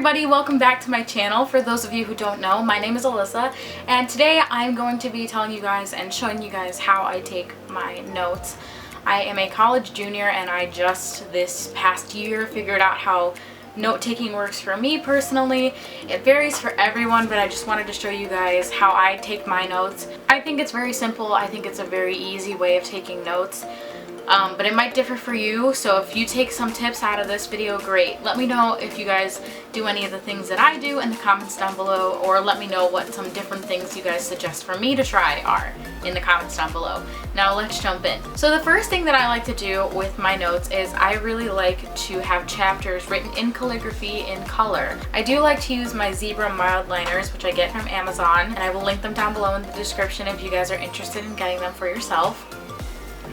everybody, welcome back to my channel. For those of you who don't know, my name is Alyssa, and today I'm going to be telling you guys and showing you guys how I take my notes. I am a college junior and I just this past year figured out how note-taking works for me personally. It varies for everyone, but I just wanted to show you guys how I take my notes. I think it's very simple. I think it's a very easy way of taking notes. But it might differ for you, so if you take some tips out of this video, great. Let me know if you guys do any of the things that I do in the comments down below, or let me know what some different things you guys suggest for me to try are in the comments down below. Now let's jump in. So the first thing that I like to do with my notes is I really like to have chapters written in calligraphy in color. I do like to use my Zebra mild liners, which I get from Amazon, and I will link them down below in the description if you guys are interested in getting them for yourself.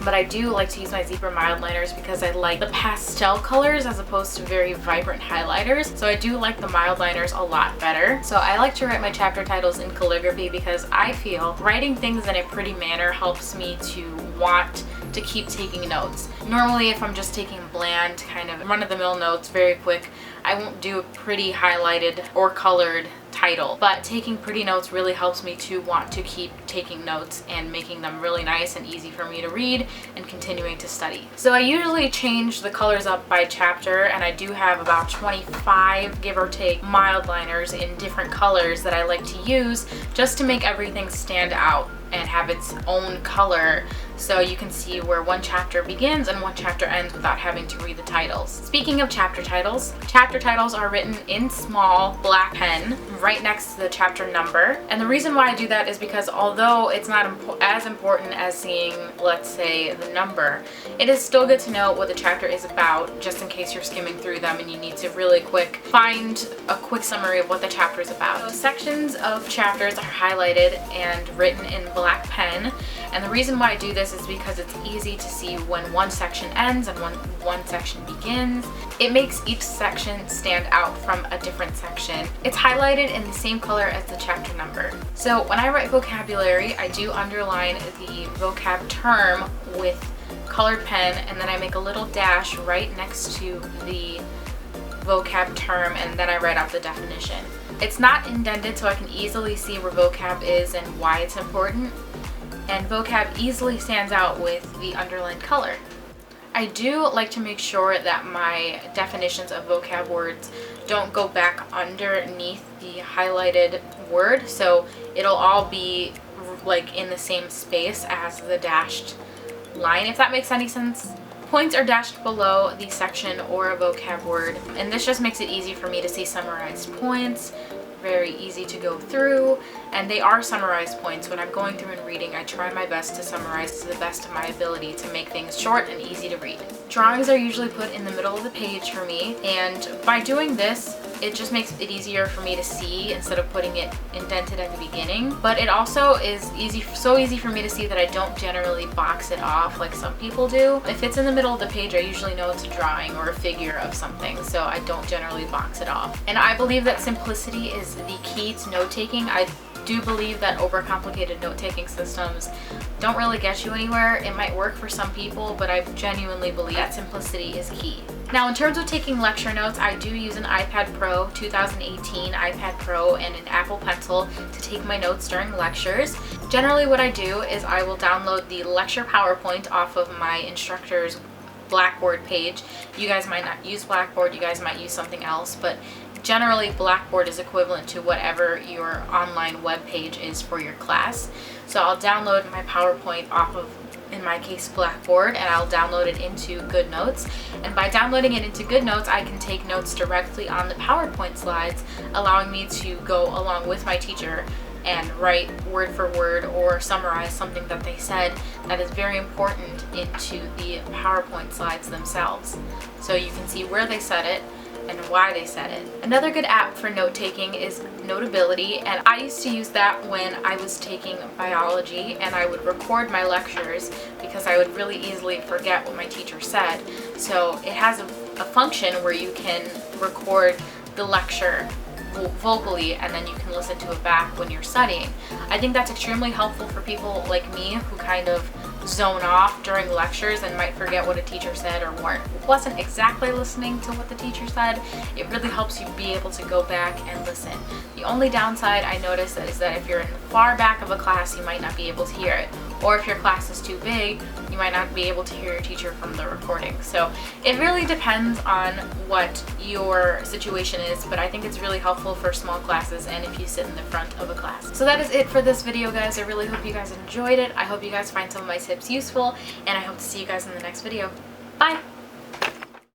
But I do like to use my Zebra mild liners because I like the pastel colors as opposed to very vibrant highlighters. So I do like the mild liners a lot better. So I like to write my chapter titles in calligraphy because I feel writing things in a pretty manner helps me to want to keep taking notes. Normally if I'm just taking bland, kind of run-of-the-mill notes very quick, I won't do a pretty highlighted or colored title, but taking pretty notes really helps me to want to keep taking notes and making them really nice and easy for me to read and continuing to study. So I usually change the colors up by chapter, and I do have about 25, give or take, mild liners in different colors that I like to use just to make everything stand out and have its own color, so you can see where one chapter begins and one chapter ends without having to read the titles. Speaking of chapter titles are written in small black pen right next to the chapter number. And the reason why I do that is because although it's not as important as seeing, let's say, the number, it is still good to know what the chapter is about, just in case you're skimming through them and you need to really find a quick summary of what the chapter is about. So sections of chapters are highlighted and written in black pen, and the reason why I do this is because it's easy to see when one section ends and when one section begins. It makes each section stand out from a different section. It's highlighted in the same color as the chapter number. So when I write vocabulary, I do underline the vocab term with colored pen, and then I make a little dash right next to the vocab term, and then I write out the definition. It's not indented, so I can easily see where vocab is and why it's important, and vocab easily stands out with the underlined color. I do like to make sure that my definitions of vocab words don't go back underneath the highlighted word, so it'll all be like in the same space as the dashed line, if that makes any sense. Points are dashed below the section or a vocab word, and this just makes it easy for me to see summarized points. Very easy to go through, and they are summarized points. When I'm going through and reading, I try my best to summarize to the best of my ability to make things short and easy to read. Drawings are usually put in the middle of the page for me, and by doing this, it just makes it easier for me to see instead of putting it indented at the beginning. But it also is so easy for me to see that I don't generally box it off like some people do. If it's in the middle of the page, I usually know it's a drawing or a figure of something, so I don't generally box it off. And I believe that simplicity is the key to note-taking. I do believe that overcomplicated note-taking systems don't really get you anywhere. It might work for some people, but I genuinely believe that simplicity is key. Now, in terms of taking lecture notes, I do use an iPad Pro 2018 iPad Pro and an Apple Pencil to take my notes during lectures. Generally what I do is I will download the lecture PowerPoint off of my instructor's Blackboard page. You guys might not use Blackboard, you guys might use something else, but generally Blackboard is equivalent to whatever your online web page is for your class. So I'll download my PowerPoint off of, in my case, Blackboard, and I'll download it into GoodNotes. And by downloading it into GoodNotes, I can take notes directly on the PowerPoint slides, allowing me to go along with my teacher and write word for word or summarize something that they said that is very important into the PowerPoint slides themselves. So you can see where they said it and why they said it. Another good app for note-taking is Notability, and I used to use that when I was taking biology, and I would record my lectures because I would really easily forget what my teacher said. So it has a function where you can record the lecture vocally, and then you can listen to it back when you're studying. I think that's extremely helpful for people like me who kind of zone off during lectures and might forget what a teacher said or wasn't exactly listening to what the teacher said, it really helps you be able to go back and listen. The only downside I noticed is that if you're in the far back of a class, you might not be able to hear it. Or if your class is too big, you might not be able to hear your teacher from the recording. So it really depends on what your situation is, but I think it's really helpful for small classes and if you sit in the front of a class. So that is it for this video, guys. I really hope you guys enjoyed it. I hope you guys find some of my tips useful, and I hope to see you guys in the next video. Bye!